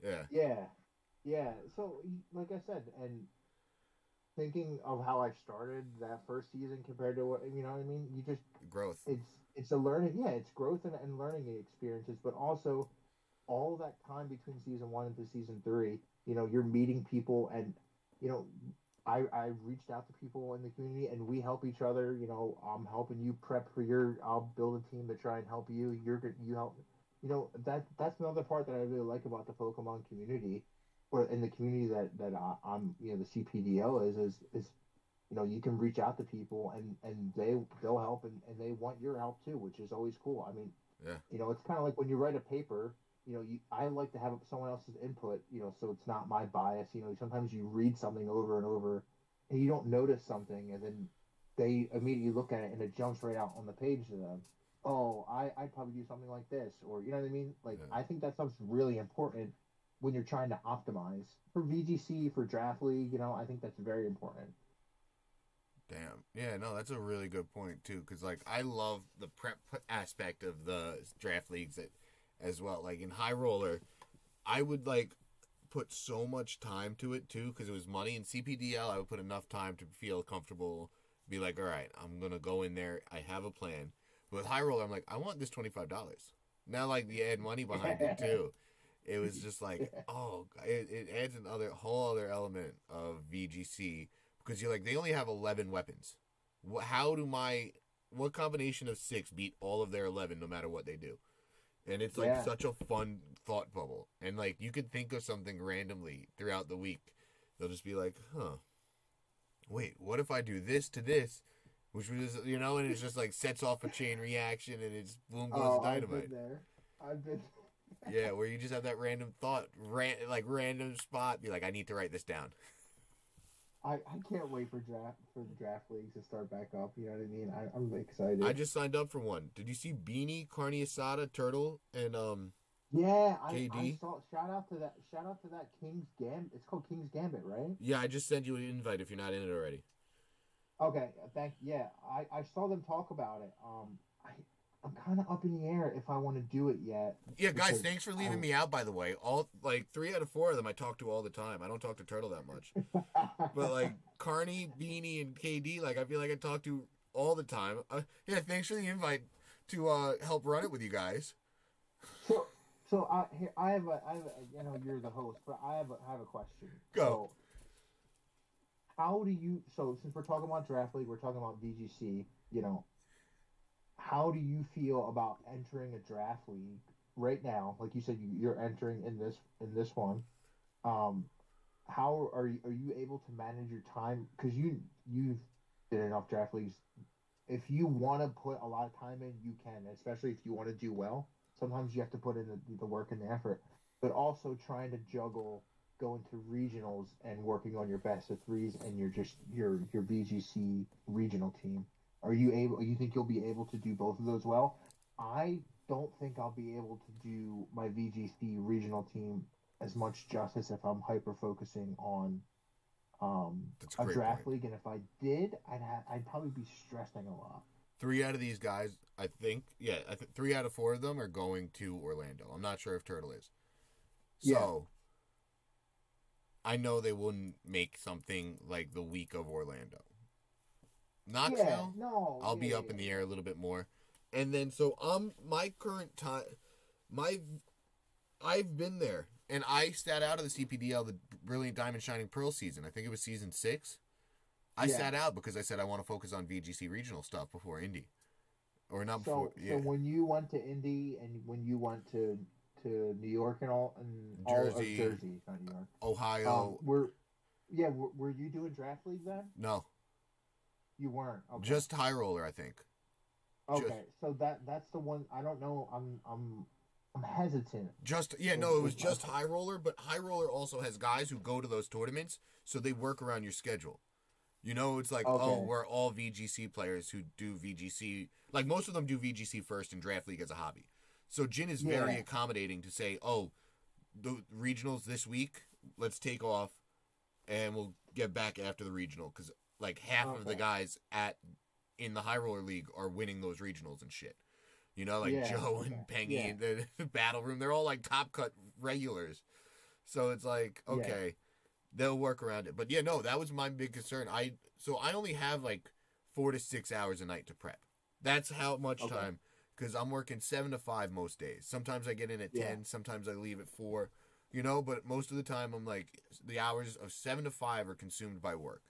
Yeah, yeah, yeah. So like I said, and thinking of how I started that first season compared to what you know what I mean, you just growth. it's a learning. Yeah, it's growth and learning experiences, but also all that time between season one and to season three, you know, you're meeting people and, you know, I've reached out to people in the community, and we help each other. You know, I'm helping you prep for your. I'll build a team to try and help you. You help. You know, that's another part that I really like about the Pokemon community, or in the community I'm, you know, the CPDL is you know, you can reach out to people, and they'll help, and they want your help too, which is always cool. I mean, Yeah. you know, it's kind of like when you write a paper. You know, I like to have someone else's input. You know, so it's not my bias. You know, sometimes you read something over and over, and you don't notice something, and then they immediately look at it, and it jumps right out on the page to them. Oh, I'd probably do something like this, or you know what I mean. Like, Yeah. I think that stuff's really important when you're trying to optimize for VGC, for draft league. You know, I think that's very important. Damn. Yeah, no, that's a really good point too. Because like, I love the prep aspect of the draft leagues as well. Like in High Roller, I would like put so much time to it too because it was money. In CPDL, I would put enough time to feel comfortable. Be like, all right, I'm gonna go in there. I have a plan. But with High Roller, I'm like, I want this $25. Now, like, you add money behind it too. It was just like, oh, it adds another whole other element of VGC because you're like, they only have 11 weapons. How do what combination of 6 beat all of their 11 no matter what they do? And it's like Yeah. such a fun thought bubble. And like, you could think of something randomly throughout the week. They'll just be like, huh, wait, what if I do this to this? Which was, you know, and it's just like sets off a chain reaction and it's boom goes Oh, I've been dynamite. there. I've been. Yeah, where you just have that random thought, like random spot, be like, I need to write this down. I can't wait for the draft leagues to start back up. You know what I mean? I'm I excited. just signed up for one. Did you see Beanie, Carne Asada, Turtle, and Yeah, I KD? saw. Shout out to that King's Gambit. It's called King's Gambit, right? Yeah, I just sent you an invite if you're not in it already. Okay, yeah, I saw them talk about it. I'm kind of up in the air if I want to do it yet Yeah, guys, because thanks for I leaving me out. By the way, all like 3 out of 4 of them I talk to all the time. I don't talk to Turtle that much, but like Carney, Beanie, and KD, like I feel like I talk to all the time. Yeah, thanks for the invite to help run it with you guys. so I have a, you know, you're the host, but I have a question. Go. So how do you, so since we're talking about draft league, we're talking about VGC, you know, how do you feel about entering a draft league right now? Like you said, you're entering in this one. Um, how are you able to manage your time? Because you've been in enough draft leagues. If you want to put a lot of time in, you can, especially if you want to do well. Sometimes you have to put in the work and the effort, but also trying to juggle going to regionals and working on your best of threes and your VGC regional team. Are you able? You think you'll be able to do both of those well? I don't think I'll be able to do my VGC regional team as much justice if I'm hyper focusing on That's a a great draft point. league, and if I did, I'd probably be stressing a lot. 3 out of these guys, I think, yeah, 3 out of 4 of them are going to Orlando. I'm not sure if Turtle is. Yeah, So I know they wouldn't make something like the week of Orlando. yeah, Knoxville, no, I'll yeah, be yeah, up in the yeah. air a little bit more. And then so my current time, my I've been there, and I sat out of the CPDL, the Brilliant Diamond Shining Pearl season. I think it was season 6. I Yeah. sat out because I said I want to focus on VGC regional stuff before Indy, or not before. So Yeah, when you went to Indy and when you went to New York and all of Jersey, Jersey, not New York, Ohio. were yeah, were you doing draft league then? No, You weren't. Okay. just high roller. I think. Just Okay. So that's the one. I don't know. I'm hesitant yeah, with no, it was with my. just high roller, but high roller also has guys who go to those tournaments, so they work around your schedule. You know, it's like, oh, Okay. we're all VGC players who do VGC. Like, most of them do VGC first and Draft League as a hobby. So Jin is very Yeah. accommodating to say, oh, the regionals this week, let's take off and we'll get back after the regional. Because, like, half of the Okay. guys in the High Roller League are winning those regionals and shit. You know, like Yeah. Joe Okay. and Pengy Yeah. and the Battle Room, they're all, like, top cut regulars. So it's like, Yeah. okay, they'll work around it. But yeah, no, that was my big concern. I only have like 4 to 6 hours a night to prep. That's how much Okay. time, because I'm working 7 to 5 most days. Sometimes I get in at Yeah. 10. Sometimes I leave at 4. You know, but most of the time I'm like the hours of 7 to 5 are consumed by work.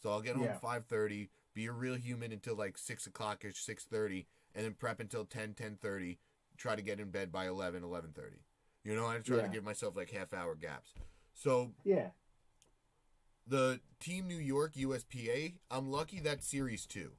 So I'll get home Yeah. 5:30, be a real human until like 6 o'clock-ish, 6:30, and then prep until 10:30, try to get in bed by 11:30. You know, I try to Yeah. give myself like half-hour gaps. So Yeah. the Team New York USPA, I'm lucky that's Series 2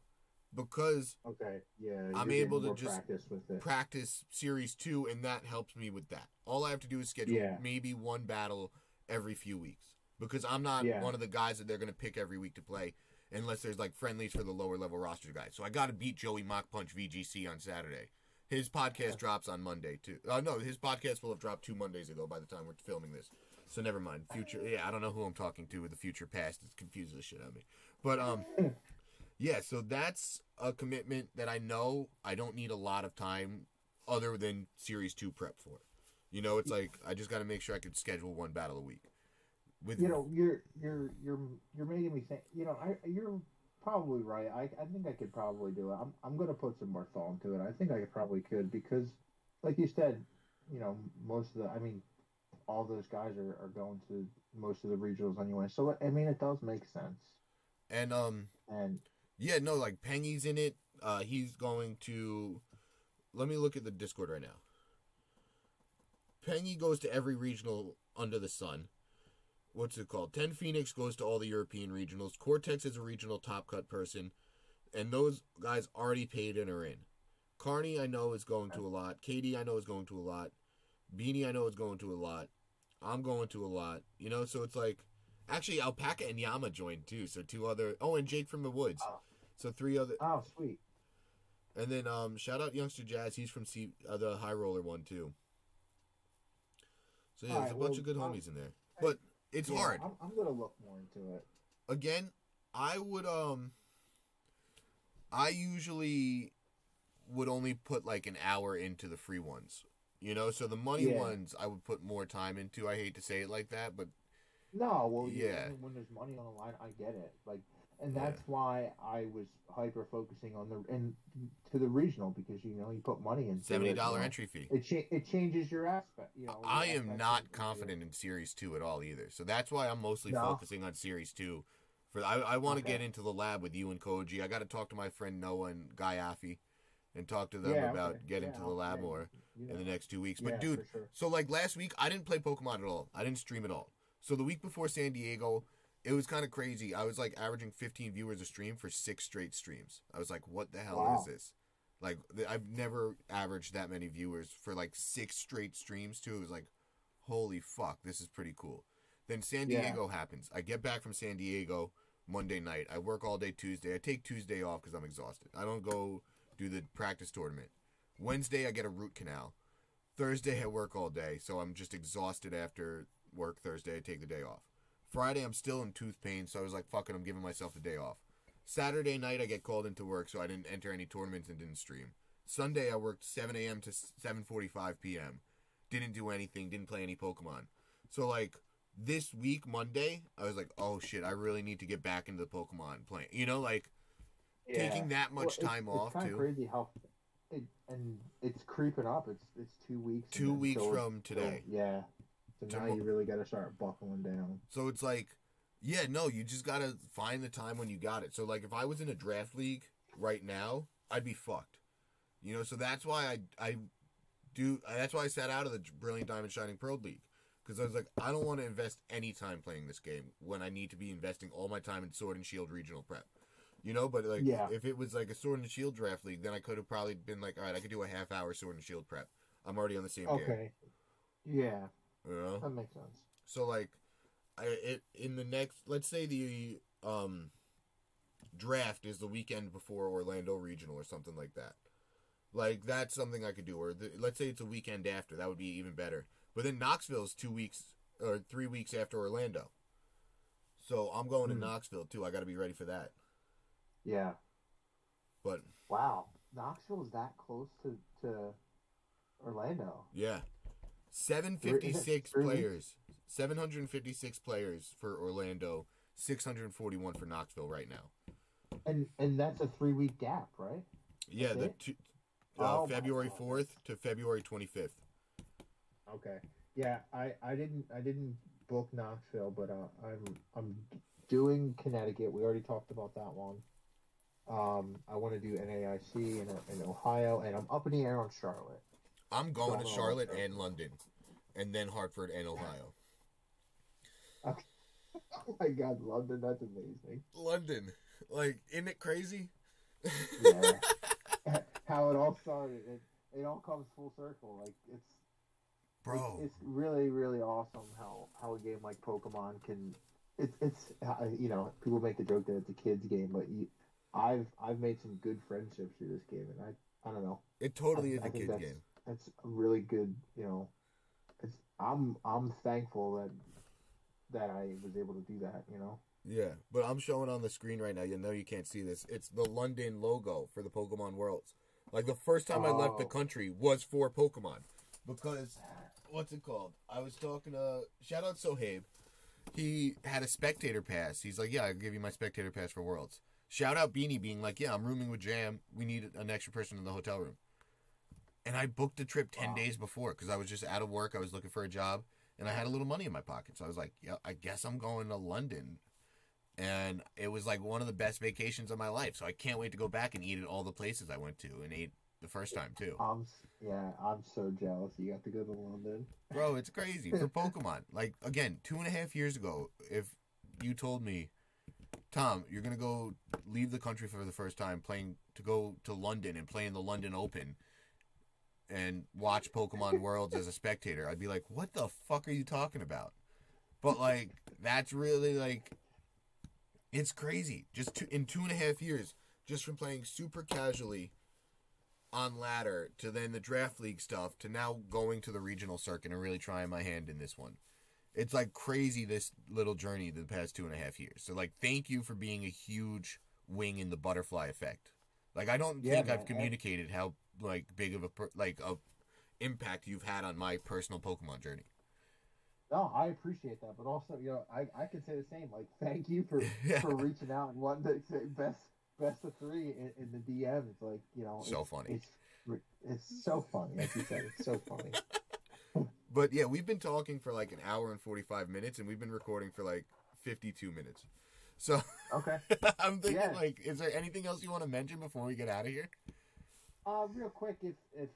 because Okay. Yeah. I'm You're able getting to more just practice with it. practice Series 2, and that helps me with that. All I have to do is schedule Yeah. maybe one battle every few weeks because I'm not Yeah. one of the guys that they're going to pick every week to play unless there's like friendlies for the lower level roster guys. So I got to beat Joey Mock Punch VGC on Saturday. His podcast drops on Monday too. No, his podcast will have dropped 2 Mondays ago by the time we're filming this. So never mind. Future, yeah, I don't know who I'm talking to with the future past. It confuses the shit out of me. But yeah, so that's a commitment that I know I don't need a lot of time other than Series 2 prep for. You know, it's like I just got to make sure I could schedule one battle a week. With You know, you're making me think. You know, you're probably right. I think I could probably do it. I'm gonna put some more thought into it. I think I probably could because, like you said, you know, most of the. I mean, all those guys are going to most of the regionals anyway. So I mean, it does make sense. and And yeah, no, like Pengy's in it. He's going to. Let me look at the Discord right now. Pengy goes to every regional under the sun. What's it called? 10 Phoenix goes to all the European regionals. Cortex is a regional top cut person. And those guys already paid and are in. Carney, I know, is going to a lot. Katie, I know, is going to a lot. Beanie, I know, is going to a lot. I'm going to a lot. You know, so it's like. Actually, Alpaca and Yama joined too. So 2 other. Oh, and Jake from the Woods. So 3 other. oh, sweet. And then shout out Youngster Jazz. He's from the High Roller one too. So yeah, there's a bunch of good homies in there. But it's hard. I'm gonna look more into it. Again, I would I usually would only put like an hour into the free ones. You know, so the money ones I would put more time into. I hate to say it like that, but No, well, yeah. When there's money on the line, I get it. Like, and that's why I was hyper focusing on to the regional because you put money in $70 entry fee. It changes your aspect. I am not confident in Series 2 at all either, so that's why I'm mostly focusing on Series 2. I want to get into the lab with you and Koji. I got to talk to my friend Noah and Guy Affy and talk to them about getting to the lab more in the next 2 weeks. But dude, so like last week I didn't play Pokemon at all. I didn't stream at all. So the week before San Diego, it was kind of crazy. I was like averaging 15 viewers a stream for 6 straight streams. I was like, what the hell is this? Like, I've never averaged that many viewers for like 6 straight streams too. It was like, holy fuck, this is pretty cool. Then San Diego happens. I get back from San Diego Monday night. I work all day Tuesday. I take Tuesday off because I'm exhausted. I don't go do the practice tournament. Wednesday, I get a root canal. Thursday, I work all day, so I'm just exhausted after work. Thursday, I take the day off. Friday, I'm still in tooth pain, so I was like, fuck it, I'm giving myself the day off. Saturday night, I get called into work, so I didn't enter any tournaments and didn't stream. Sunday, I worked 7 a.m. to 7:45 p.m. Didn't do anything, didn't play any Pokemon. So, like, this week, Monday, I was like, oh shit, I really need to get back into the Pokemon playing. You know, like, taking that much time off, it's too. It's crazy how... and it's creeping up. It's 2 weeks. 2 weeks from today. Yeah. So now you really got to start buckling down. So it's like, yeah, no, you just got to find the time when you got it. So, like, if I was in a draft league right now, I'd be fucked. You know, so that's why that's why I sat out of the Brilliant Diamond Shining Pearl League. Because I was like, I don't want to invest any time playing this game when I need to be investing all my time in Sword and Shield regional prep. You know, but like, if it was like a Sword and Shield draft league, then I could have probably been like, all right, I could do a half-hour Sword and Shield prep. I'm already on the same game. Okay. Yeah. You know? That makes sense. So, like, in the next, let's say the draft is the weekend before Orlando Regional or something like that. Like, that's something I could do. Or let's say it's a weekend after. That would be even better. But then Knoxville is 2 weeks or 3 weeks after Orlando. So I'm going to Knoxville, too. I got to be ready for that. Yeah. But wow. Knoxville is that close to Orlando. Yeah. 756 players. 756 players for Orlando. 641 for Knoxville right now. And that's a 3-week gap, right? Yeah, February 4th to February 25th. Okay. Yeah, I didn't book Knoxville, but I'm doing Connecticut. We already talked about that one. I want to do NAIC in Ohio, and I'm up in the air on Charlotte. I'm going to Charlotte and London, and then Hartford and Ohio. Okay. Oh my God, London! That's amazing. London, like, isn't it crazy? Yeah. How it all started. It all comes full circle. Like it's really really awesome how a game like Pokemon can. It's you know, people make the joke that it's a kid's game, but I've made some good friendships through this game, and I don't know. It totally is a kid's game. That's a really good, you know. I'm thankful that I was able to do that, you know. Yeah, but I'm showing on the screen right now. You know you can't see this. It's the London logo for the Pokemon Worlds. Like, the first time I left the country was for Pokemon. Because, what's it called? I was talking to, shout out Sohaib. He had a spectator pass. He's like, yeah, I'll give you my spectator pass for Worlds. Shout out Beanie being like, yeah, I'm rooming with Jam. We need an extra person in the hotel room. And I booked the trip 10 days before because I was just out of work. I was looking for a job. And I had a little money in my pocket. So I was like, yeah, I guess I'm going to London. And it was like one of the best vacations of my life. So I can't wait to go back and eat at all the places I went to and ate the first time too. I'm so jealous you got to go to London. Bro, it's crazy for Pokemon. Like, again, 2.5 years ago, if you told me, Tom, you're going to go leave the country for the first time to go to London and play in the London Open and watch Pokemon Worlds as a spectator, I'd be like, what the fuck are you talking about? But, like, that's really, like, it's crazy. Just in 2.5 years, just from playing super casually on ladder to then the draft league stuff to now going to the regional circuit and really trying my hand in this one. It's like crazy, this little journey the past 2.5 years. So, like, thank you for being a huge wing in the butterfly effect. Like, I don't think I've communicated how, like, big of a impact you've had on my personal Pokemon journey. No, I appreciate that, but also, you know, I can say the same. Like, thank you for reaching out and wanting to say best of 3 in the DM. It's like, you know, so funny. It's so funny, like you said. It's so funny. But yeah, we've been talking for like an hour and 45 minutes, and we've been recording for like 52 minutes. So okay, I'm thinking, like, is there anything else you want to mention before we get out of here? Real quick, if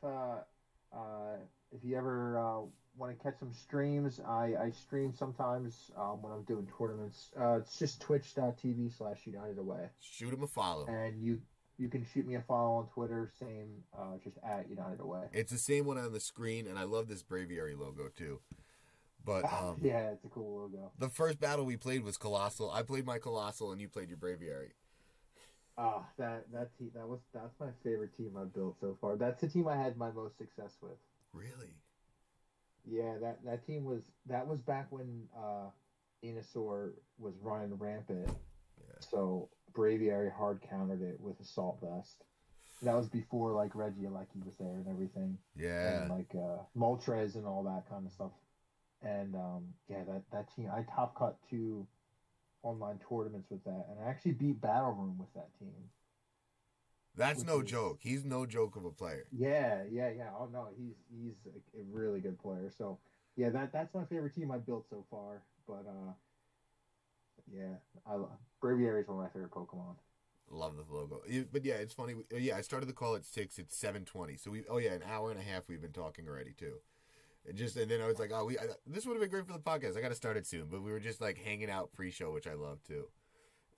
you ever want to catch some streams, I stream sometimes when I'm doing tournaments. It's just twitch.tv/UnitedAway. Shoot him a follow. And you can shoot me a follow on Twitter, same, just at UnitedAway. It's the same one on the screen, and I love this Braviary logo too. But yeah, it's a cool logo. The first battle we played was Colossal. I played my Colossal, and you played your Braviary. That's my favorite team I've built so far. That's the team I had my most success with. Really? Yeah, that team was back when Venusaur was running rampant. Yeah. So Braviary hard countered it with Assault Vest. That was before, like, Regieleki was there and everything. Yeah. And like Moltres and all that kind of stuff. And yeah, that team, I top cut 2 online tournaments with that, and I actually beat Battle Room with that team. That's no joke. He's no joke of a player. Yeah. Oh no, he's a really good player. So yeah, that's my favorite team I built so far. But yeah, Braviary is one of my favorite Pokemon. Love the logo. But yeah, it's funny. Yeah, I started the call at 6. It's 7:20. So an hour and a half we've been talking already too. And then I was like, this would have been great for the podcast. I got to start it soon. But we were just like hanging out pre-show, which I love too.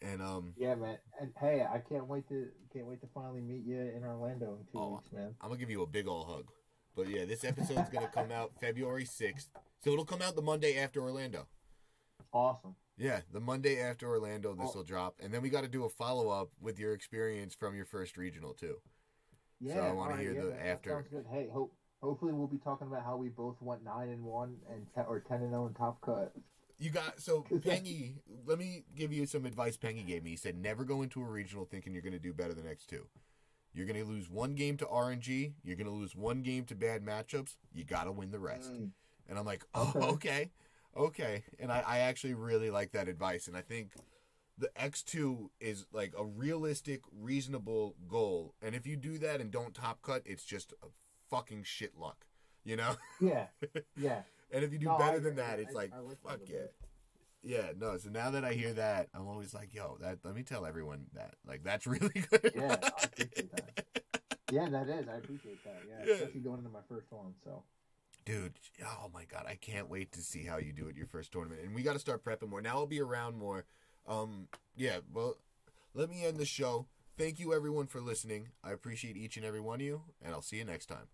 And yeah, man. And hey, I can't wait to finally meet you in Orlando in 2 weeks, man. I'm gonna give you a big ol' hug. But yeah, this episode's gonna come out February 6th. So it'll come out the Monday after Orlando. Awesome. Yeah, the Monday after Orlando, this will drop, and then we got to do a follow up with your experience from your first regional too. Yeah, so I want to hear the after. That sounds good. Hey, hopefully we'll be talking about how we both went 9-1 or 10-0 in Top Cut. You got Pengy. Let me give you some advice. Pengy gave me. He said, never go into a regional thinking you're going to do better the next 2. You're going to lose 1 game to RNG. You're going to lose 1 game to bad matchups. You got to win the rest. And I'm like, oh, okay. And I actually really like that advice. And I think the X2 is like a realistic, reasonable goal. And if you do that and don't top cut, it's just a fucking shit luck, you know? Yeah. And if you do better than that, it's fuck yeah. Yeah, no. So now that I hear that, I'm always like, yo, let me tell everyone that. Like, that's really good. Yeah, I appreciate that. Yeah, that is. I appreciate that. Yeah, especially going into my first one. So, dude, oh my god, I can't wait to see how you do at your first tournament. And we got to start prepping more. Now I'll be around more. Yeah. Well, let me end the show. Thank you everyone for listening. I appreciate each and every one of you, and I'll see you next time.